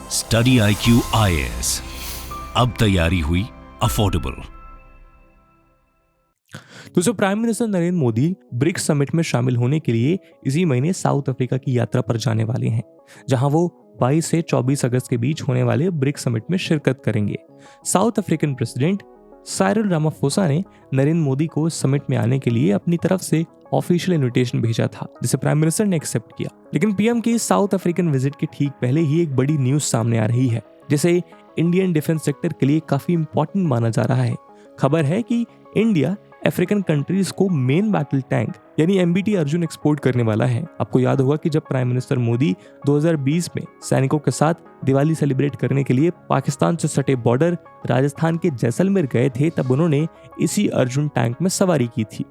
Study IQ IAS, अब तैयारी हुई अफोर्डेबल। दोस्तों, prime minister Narendra Modi BRICS summit में शामिल होने के लिए इसी महीने साउथ अफ्रीका की यात्रा पर जाने वाले हैं, जहां वो 22 से 24 अगस्त के बीच होने वाले ब्रिक्स समिट में शिरकत करेंगे। South African president Cyril Ramaphosa ने नरेंद्र मोदी को इस समिट में आने के लिए अपनी तरफ से ऑफिशियल इनविटेशन भेजा था, जिसे प्राइम मिनिस्टर ने एक्सेप्ट किया। लेकिन पीएम की साउथ अफ्रीकन विजिट के ठीक पहले ही एक बड़ी न्यूज सामने आ रही है, जिसे इंडियन डिफेंस सेक्टर के लिए काफी इंपॉर्टेंट माना जा रहा है। खबर है कि इंडिया अफ्रीकन कंट्रीज को मेन बैटल टैंक यानी MBT अर्जुन एक्सपोर्ट करने वाला है। आपको याद होगा कि जब प्राइम मिनिस्टर मोदी 2020 में सैनिकों के साथ दिवाली सेलिब्रेट करने के लिए पाकिस्तान से सटे बॉर्डर राजस्थान के जैसलमेर गए थे, तब उन्होंने इसी अर्जुन टैंक में सवारी की थी।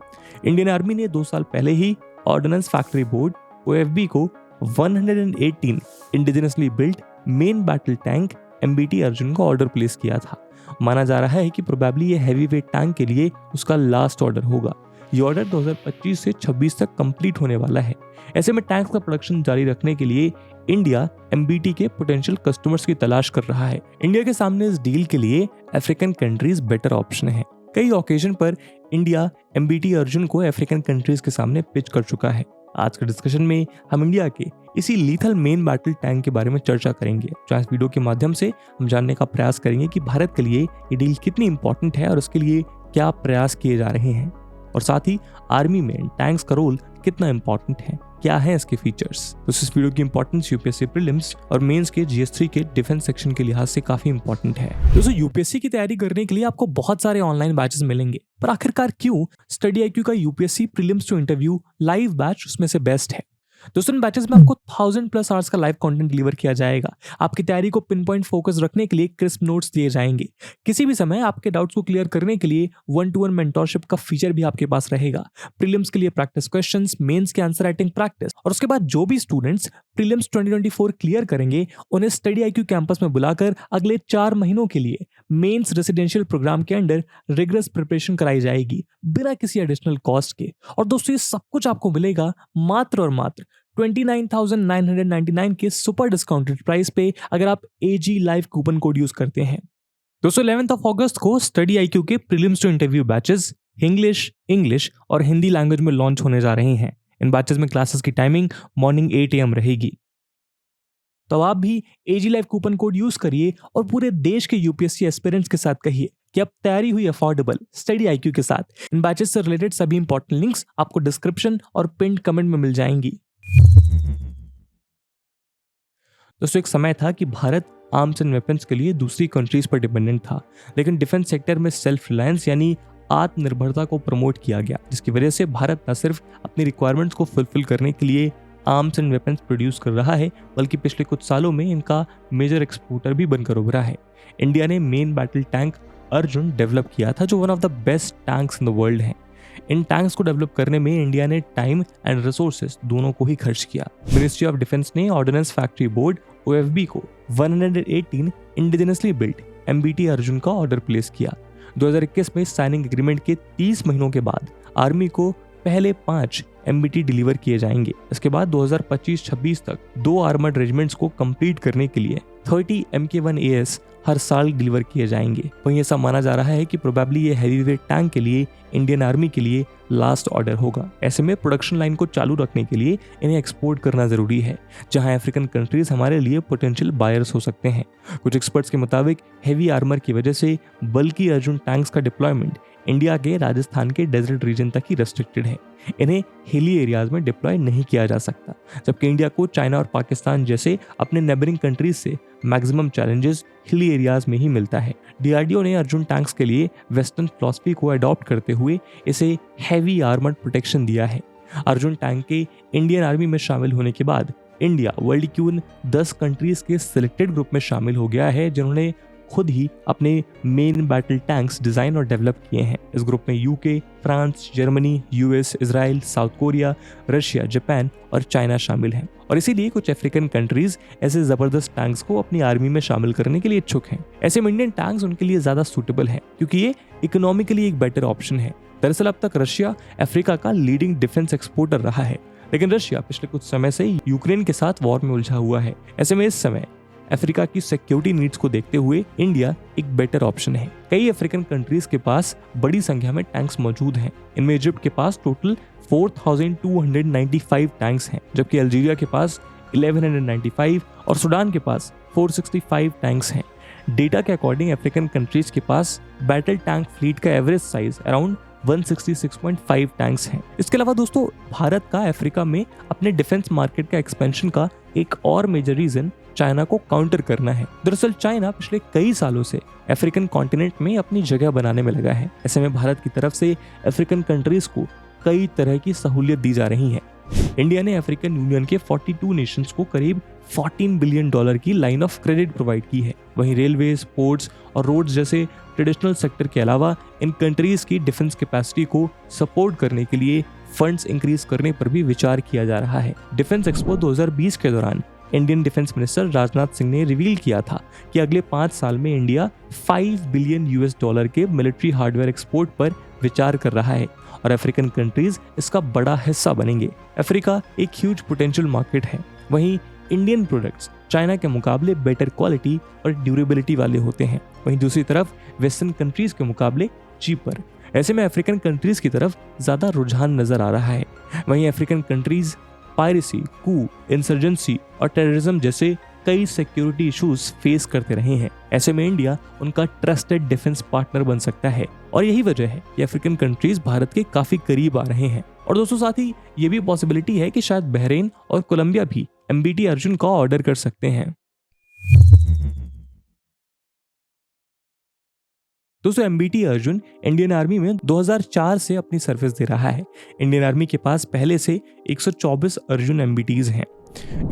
इंडियन आर्मी ने 2 साल पहले ही ऑर्डिनेंस फैक्ट्री बोर्ड OFB को 118 indigenously built main battle tank MBT Arjun का ऑर्डर प्लेस किया था। माना जा रहा है कि प्रोबेबली ये हैवी वेट टैंक के लिए उसका लास्ट ऑर्डर होगा। ये ऑर्डर 2025 से 26 तक कंप्लीट होने वाला है। ऐसे में टैंक्स का प्रोडक्शन जारी रखने के लिए इंडिया MBT के पोटेंशियल कस्टमर्स की तलाश कर रहा है। इंडिया के सामने इस डील के लिए अफ्रीकन कंट्रीज बेटर ऑप्शन है। कई ओकेजन पर इंडिया MBT अर्जुन को अफ्रीकन कंट्रीज के सामने पिच कर चुका है। आज के डिस्कशन में हम इंडिया के इसी लीथल मेन बैटल टैंक के बारे में चर्चा करेंगे। इस वीडियो के माध्यम से हम जानने का प्रयास करेंगे कि भारत के लिए ये डील कितनी इंपॉर्टेंट है और उसके लिए क्या प्रयास किए जा रहे हैं, और साथ ही आर्मी में टैंक्स का रोल कितना इंपॉर्टेंट है, क्या है इसके फीचर्स। तो इस वीडियो की इंपॉर्टेंस UPSC प्रीलिम्स और मेंस के GS3 के डिफेंस सेक्शन के लिहाज से काफी इंपॉर्टेंट है। दोस्तों, UPSC की तैयारी करने के लिए आपको बहुत सारे ऑनलाइन बैचेस मिलेंगे, पर आखिरकार क्यों स्टडी IQ का UPSC prelims to interview live batch उसमें से बेस्ट है। दोस्तों, इन बैचेस में आपको 1000+ आवर्स का लाइव कंटेंट डिलीवर किया जाएगा। आपकी तैयारी को पिन पॉइंट फोकस रखने के लिए क्रिस्प नोट्स दिए जाएंगे। किसी भी समय आपके डाउट्स को क्लियर करने के लिए 1-to-1 मेंटोरशिप का फीचर भी आपके पास रहेगा। प्रीलिम्स के लिए प्रैक्टिस क्वेश्चंस, मेंस के आंसर राइटिंग प्रैक्टिस, और उसके बाद जो भी स्टूडेंट्स प्रीलिम्स 2024 क्लियर करेंगे उन्हें स्टडी IQ कैंपस में बुलाकर अगले 4 महीनों के लिए मेंस रेसिडेंशियल प्रोग्राम के अंडर रिगरस प्रिपरेशन कराई जाएगी बिना किसी एडिशनल कॉस्ट के। और दोस्तों, ये सब कुछ आपको मिलेगा मात्र और मात्र 29,999 के सुपर डिस्काउंटेड प्राइस पे, अगर आप AG live coupon code use करते हैं। दोस्तों, 11 अगस्त को स्टडी IQ के prelims to interview batches English और हिंदी लैंग्वेज में लॉन्च होने जा रहे हैं। इन बैचेस में क्लासेस की टाइमिंग मॉर्निंग 8 AM रहेगी। तो आप भी AG live coupon code use करिए और पूरे देश के UPSC एस्पिरेंट्स के साथ कहिए कि अब तैयारी हुई अफोर्डेबल स्टडी IQ के साथ। इन बैचेस से रिलेटेड सभी इंपॉर्टेंट लिंक्स आपको डिस्क्रिप्शन और पिन्ड कमेंट में मिल जाएंगी। दोस्तों, एक समय था कि भारत आर्म्स एंड वेपन्स के लिए दूसरी कंट्रीज पर डिपेंडेंट था, लेकिन डिफेंस सेक्टर में सेल्फ रिलायंस यानी आत्मनिर्भरता को प्रमोट किया गया, जिसकी वजह से भारत न सिर्फ अपनी रिक्वायरमेंट्स को फुलफिल करने के लिए आर्म्स एंड वेपन्स प्रोड्यूस कर रहा है, बल्कि पिछले कुछ सालों में इनका मेजर एक्सपोर्टर भी बनकर उभरा है। इंडिया ने main battle tank Arjun develop किया था, जो one of the best tanks in the world है। इन टैंक्स को डेवलप करने में इंडिया ने टाइम एंड रिसोर्सेज दोनों को ही खर्च किया। मिनिस्ट्री ऑफ डिफेंस ने ऑर्डिनेंस फैक्ट्री बोर्ड OFB को 118 इंडिजिनसली बिल्ट MBT अर्जुन का ऑर्डर प्लेस किया। 2021 में साइनिंग एग्रीमेंट के 30 महीनों के बाद आर्मी को पहले 5 MBT डिलीवर किए जाएंगे। इसके बाद 2025-26 तक 2 आर्मर्ड रेजिमेंट्स को कंप्लीट करने के लिए 30 MK1 AS हर साल डिलीवर किए जाएंगे। वहीं ऐसा माना जा रहा है कि प्रोबेबली ये हैवी वेट टैंक के लिए इंडियन आर्मी के लिए लास्ट ऑर्डर होगा। ऐसे में प्रोडक्शन लाइन को चालू रखने के लिए इन्हें एक्सपोर्ट करना जरूरी है, जहां अफ्रीकन कंट्रीज हमारे लिए पोटेंशियल बायर्स हो सकते हैं। कुछ एक्सपर्ट्स के मुताबिक हैवी आर्मर की वजह से बल्कि अर्जुन टैंक्स का डिप्लॉयमेंट इंडिया के राजस्थान के डेजर्ट रीजन तक ही रेस्ट्रिक्टेड है। इन्हें हिली एरियाज में डिप्लॉय नहीं किया जा सकता, जबकि इंडिया को चाइना और पाकिस्तान जैसे अपने नेबरिंग कंट्रीज से मैक्सिमम चैलेंजेस हिली एरियाज में ही मिलता है। DRDO ने अर्जुन टैंक्स के लिए वेस्टर्न फिलॉसफी को अडॉप्ट करते हुए इसे हैवी आर्मर्ड प्रोटेक्शन दिया है। अर्जुन टैंक के इंडियन आर्मी में शामिल होने के बाद इंडिया वर्ल्ड की उन 10 कंट्रीज के सिलेक्टेड ग्रुप में शामिल हो गया है जिन्होंने खुद ही अपने मेन बैटल टैंक्स डिजाइन और डेवलप किए हैं। इस ग्रुप में UK, France, Germany, US, Israel, south Korea, Russia, Japan और चाइना शामिल हैं। और इसीलिए कुछ अफ्रीकन कंट्रीज ऐसे जबरदस्त टैंक्स को अपनी आर्मी में शामिल करने के लिए इच्छुक हैं। ऐसे में इंडियन टैंक्स उनके लिए ज्यादा सूटेबल है, क्योंकि ये इकोनॉमिकली एक बेटर ऑप्शन है। दरअसल अब तक रशिया अफ्रीका का लीडिंग डिफेंस एक्सपोर्टर रहा है, लेकिन रशिया पिछले कुछ समय से यूक्रेन के साथ वॉर में उलझा हुआ है। ऐसे में इस समय अफ्रीका की सिक्योरिटी नीड्स को देखते हुए इंडिया एक बेटर ऑप्शन है। कई अफ्रीकन कंट्रीज के पास बड़ी संख्या में टैंक्स मौजूद हैं। इनमें इजिप्ट के पास टोटल 4295 टैंक्स हैं, जबकि अल्जीरिया के पास 1195 और सूडान के पास 465 टैंक्स हैं। डेटा के अकॉर्डिंग अफ्रीकन कंट्रीज के पास बैटल टैंक फ्लीट का एवरेज साइज अराउंड 166.5 टैंक्स हैं। इसके अलावा दोस्तों, भारत का अफ्रीका में अपने डिफेंस मार्केट का एक्सपेंशन का एक और मेजर रीजन चाइना को काउंटर करना है। दरअसल चाइना पिछले कई सालों से अफ्रीकन कॉन्टिनेंट में अपनी जगह बनाने में लगा है। ऐसे में भारत की तरफ से अफ्रीकन कंट्रीज को कई तरह की सहूलियत दी जा रही है। इंडिया ने अफ्रीकन यूनियन के 42 नेशंस को करीब $14 बिलियन की लाइन ऑफ क्रेडिट प्रोवाइड की है। वहीं रेलवे, पोर्ट्स और रोड्स जैसे ट्रेडिशनल सेक्टर के अलावा इन कंट्रीज की डिफेंस कैपेसिटी को सपोर्ट करने के लिए फंड्स इंक्रीज करने पर भी विचार किया जा रहा है। डिफेंस एक्सपो 2020 के दौरान Indian defence minister Rajnath Singh ने रिवील किया था कि अगले 5 साल में इंडिया $5 बिलियन के मिलिट्री हार्डवेयर एक्सपोर्ट पर विचार कर रहा है और अफ्रीकन कंट्रीज इसका बड़ा हिस्सा बनेंगे। अफ्रीका एक ह्यूज पोटेंशियल मार्केट है। वहीं इंडियन प्रोडक्ट्स चाइना के मुकाबले बेटर क्वालिटी और ड्यूरेबिलिटी वाले होते हैं। वहीं दूसरी तरफ वेस्टर्न कंट्रीज के मुकाबले चीपर। ऐसे में अफ्रीकन कंट्रीज की तरफ ज्यादा रुझान नजर आ रहा है। वहीं अफ्रीकन कंट्रीज पायरेसी, कू, इंसर्जेंसी और टेररिज्म जैसे कई सिक्योरिटी इश्यूज फेस करते रहे हैं। ऐसे में इंडिया उनका ट्रस्टेड डिफेंस पार्टनर बन सकता है और यही वजह है कि अफ्रीकन कंट्रीज भारत के काफी करीब आ रहे हैं। और दोस्तों, साथ ही ये भी पॉसिबिलिटी है कि शायद बहरीन और कोलंबिया भी MBT अर्जुन का ऑर्डर कर सकते हैं। दोस्तों, MBT अर्जुन इंडियन आर्मी में 2004 से अपनी सर्विस दे रहा है। इंडियन आर्मी के पास पहले से 124 अर्जुन MBTs हैं।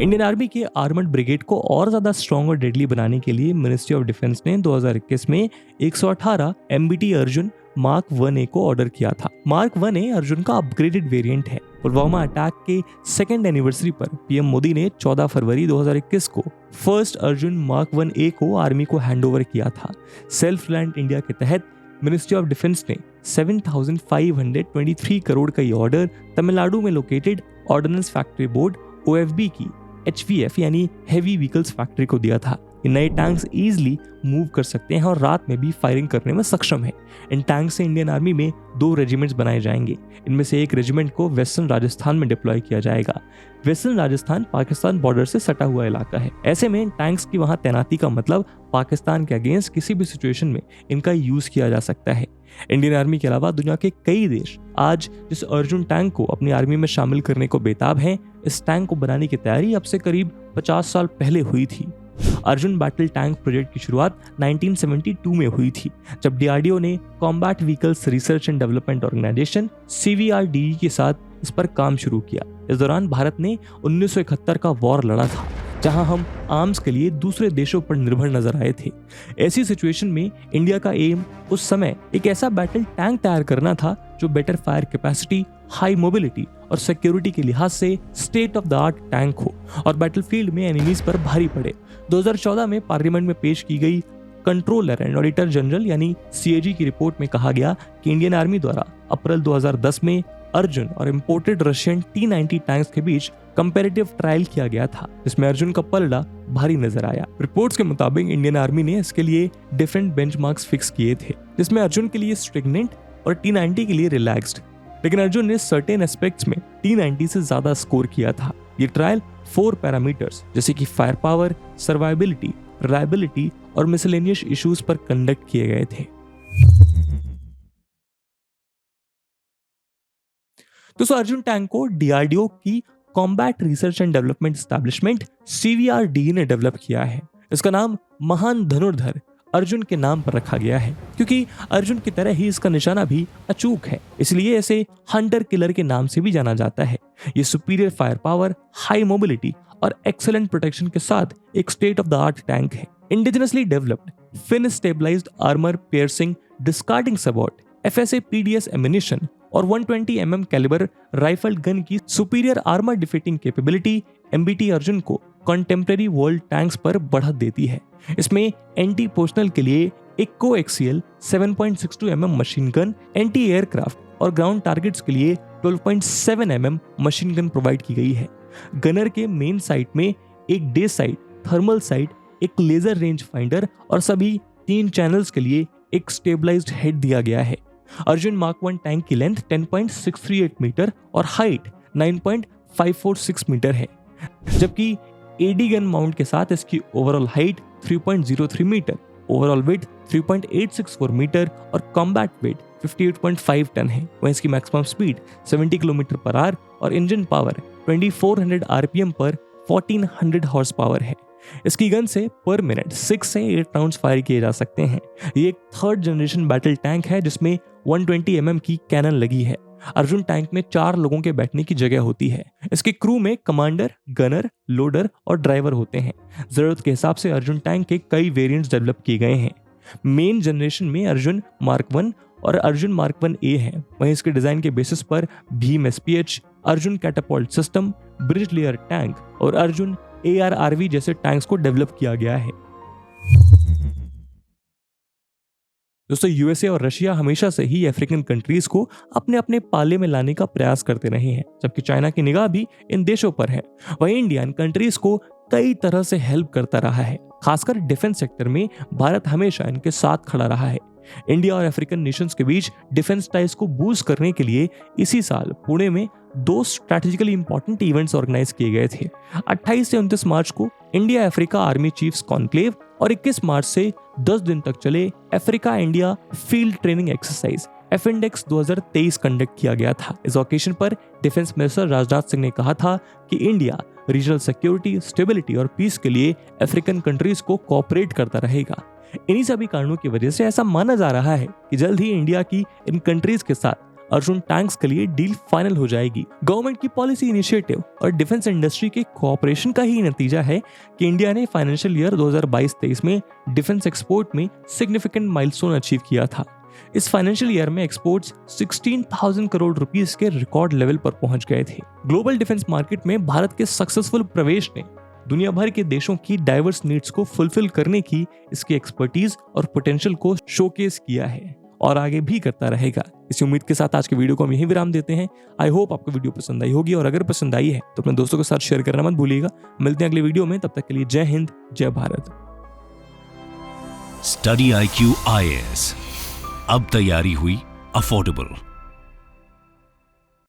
इंडियन आर्मी के आर्मर्ड ब्रिगेड को और ज्यादा स्ट्रॉन्ग और डेडली बनाने के लिए मिनिस्ट्री ऑफ डिफेंस ने 2021 में 118 MBT अर्जुन मार्क 1A को ऑर्डर किया था। मार्क 1A अर्जुन का अपग्रेडेड वेरिएंट है। पुलवामा अटैक के 2nd एनिवर्सरी पर पीएम मोदी ने 14 फरवरी 2021 को फर्स्ट अर्जुन मार्क 1A को आर्मी को हैंडओवर किया था। सेल्फ रिलायंट इंडिया के तहत मिनिस्ट्री ऑफ डिफेंस ने 7,523 करोड़ का ये ऑर्डर तमिलनाडु में located ordnance factory board OFB की HVF यानी हैवी व्हीकल्स फैक्ट्री को दिया था। ये नए टैंक्स इजीली मूव कर सकते हैं और रात में भी फायरिंग करने में सक्षम है। इन टैंक से इंडियन आर्मी में 2 रेजिमेंट्स बनाए जाएंगे। इनमें से एक रेजिमेंट को वेस्टर्न राजस्थान में डिप्लॉय किया जाएगा। वेस्टर्न राजस्थान पाकिस्तान बॉर्डर से सटा हुआ इलाका है। ऐसे में इन टैंक्स की वहां तैनाती का मतलब पाकिस्तान के अगेंस्ट किसी भी सिचुएशन में इनका यूज किया जा सकता है। इंडियन आर्मी के अलावा दुनिया के कई देश आज जिस अर्जुन टैंक को अपनी आर्मी में शामिल करने को बेताब हैं। इस टैंक को बनाने की तैयारी अब से करीब 50 साल पहले हुई थी। अर्जुन बैटल टैंक प्रोजेक्ट की शुरुआत 1972 में हुई थी, जब DRDO ने combat vehicles research and development organisation CVRDE के साथ इस पर काम शुरू किया। इस दौरान भारत ने 1971 का वॉर लड़ा था, जहां हम आर्म्स के लिए दूसरे देशों पर निर्भर नजर आए थे। ऐसी सिचुएशन में इंडिया का एम उस समय एक ऐसा बैटल टैंक तैयार करना था जो better fire capacity, high mobility और सिक्योरिटी के लिहाज से state of the art tank हो और बैटलफील्ड में एनिमीज पर भारी पड़े। 2014 में पार्लियामेंट में पेश की गई कंट्रोलर एंड ऑडिटर जनरल यानी CAG की रिपोर्ट में कहा गया कि इंडियन आर्मी द्वारा अप्रैल 2010 में अर्जुन और इंपोर्टेड रशियन T-90 टैंक्स के बीच कंपैरेटिव ट्रायल किया गया था, जिसमें अर्जुन का पलड़ा भारी नजर आया। रिपोर्ट्स के मुताबिक इंडियन आर्मी ने इसके लिए डिफरेंट बेंचमार्क्स फिक्स किए थे, जिसमें अर्जुन के लिए स्ट्रिगनेंट और T-90 के लिए रिलैक्स्ड, लेकिन अर्जुन ने सर्टेन एस्पेक्ट्स में T-90 से ज्यादा स्कोर किया था। ये ट्रायल 4 पैरामीटर्स जैसे कि फायर पावर, सर्वाइबिलिटी, रिलायबिलिटी और मिसलेनियस इश्यूज पर कंडक्ट किए गए थे। दोस्तों, अर्जुन टैंक को DRDO की combat research and development establishment CVRDE ने डेवलप किया है। इसका नाम महान धनुर्धर अर्जुन के नाम पर रखा गया है, क्योंकि अर्जुन की तरह ही इसका निशाना भी अचूक है, इसलिए इसे हंटर किलर के नाम से भी जाना जाता है। ये superior fire power, high mobility और एक्सेलेंट प्रोटेक्शन के साथ एक state of the art tank है। Indigenously developed fin stabilized armour piercing discarding support, FSA PDS ammunition और 120 mm कैलिबर राइफल गन की superior armour defeating capability MBT Arjun को contemporary world tanks पर बढ़त देती है। इसमें एंटी पर्सनल के लिए एक coaxial 7.62 mm machine gun, anti aircraft और ग्राउंड टारगेट्स के लिए 12.7 mm मशीन गन प्रोवाइड की गई है। गनर के मेन साइट में एक डे साइट, थर्मल साइट एक लेजर रेंज फाइंडर और सभी 3 चैनल्स के लिए एक स्टेबलाइज्ड हेड दिया गया है। अर्जुन मार्क 1 टैंक की लेंथ 10.638 मीटर और हाइट 9.546 मीटर है, जबकि एडी गन माउंट के साथ इसकी overall height 3.03 metre, overall weight 3.864 metre और कॉम्बैट वेट 58.5 टन है। वहीं इसकी maximum speed 70 kilometre per hour और इंजन पावर 2400 आरपीएम पर 1400 हॉर्स पावर है। इसकी गन से पर मिनट 6 से 8 राउंड्स फायर किए जा सकते हैं। ये एक 3rd जनरेशन बैटल टैंक है जिसमें 120 mm की कैनन लगी है। अर्जुन टैंक में 4 लोगों के बैठने की जगह होती है। इसके क्रू में कमांडर, गनर, लोडर और ड्राइवर होते हैं। जरूरत के हिसाब से अर्जुन टैंक के कई वेरिएंट्स डेवलप किए गए हैं। मेन जनरेशन में अर्जुन मार्क 1 और अर्जुन मार्क 1A है। वहीं इसके डिजाइन के बेसिस पर Bhim SPH, Arjun Catapult system, bridge layer tank और अर्जुन ARRV जैसे टैंक्स को डेवलप किया गया है। दोस्तों, यूएसए और रशिया हमेशा से ही अफ्रीकन कंट्रीज को अपने अपने पाले में लाने का प्रयास करते रहे हैं, जबकि चाइना की निगाह भी इन देशों पर है। वहीं इंडिया इन कंट्रीज को कई तरह से हेल्प करता रहा है। खासकर डिफेंस सेक्टर में भारत हमेशा इनके साथ खड़ा रहा है। इंडिया और अफ्रीकन नेशंस के बीच डिफेंस टाइज को बूस्ट करने के लिए इसी साल पुणे में 2 स्ट्रैटेजिकली इंपॉर्टेंट इवेंट्स ऑर्गेनाइज किए गए थे। 28 से 29 मार्च को India Africa army chiefs conclave और 21 मार्च से 10 दिन तक चले Africa India field training exercise AFINDEX 2023 conduct किया गया था। इस ओकेजन पर डिफेंस मिनिस्टर राजनाथ सिंह ने कहा था कि इंडिया रीजनल सिक्योरिटी, स्टेबिलिटी और पीस के लिए अफ्रीकन कंट्रीज को कोऑपरेट करता रहेगा। इन्हीं सभी कारणों की वजह से ऐसा माना जा रहा है कि जल्द ही इंडिया की इन कंट्रीज के साथ अर्जुन टैंक्स के लिए डील फाइनल हो जाएगी। गवर्नमेंट की पॉलिसी इनिशिएटिव और डिफेंस इंडस्ट्री के कोऑपरेशन का ही नतीजा है कि इंडिया ने फाइनेंशियल ईयर 2022-23 में डिफेंस एक्सपोर्ट में सिग्निफिकेंट माइलस्टोन अचीव किया था। इस फाइनेंशियल ईयर में एक्सपोर्ट्स 16,000 करोड़ रुपीस के रिकॉर्ड लेवल पर पहुंच गए थे। ग्लोबल डिफेंस मार्केट में भारत के सक्सेसफुल प्रवेश ने दुनिया भर के देशों की डाइवर्स नीड्स को फुलफिल करने की इसकी एक्सपर्टीज और पोटेंशियल को शोकेस किया है और आगे भी करता रहेगा। इसी उम्मीद के साथ आज के वीडियो को हम यहीं विराम देते हैं। आई होप आपको वीडियो पसंद आई होगी और अगर पसंद आई है तो अपने दोस्तों के साथ शेयर करना मत भूलिएगा। मिलते हैं अगले वीडियो में, तब तक के लिए जय हिंद, जय भारत। स्टडी IQ IAS, अब तैयारी हुई अफोर्डेबल।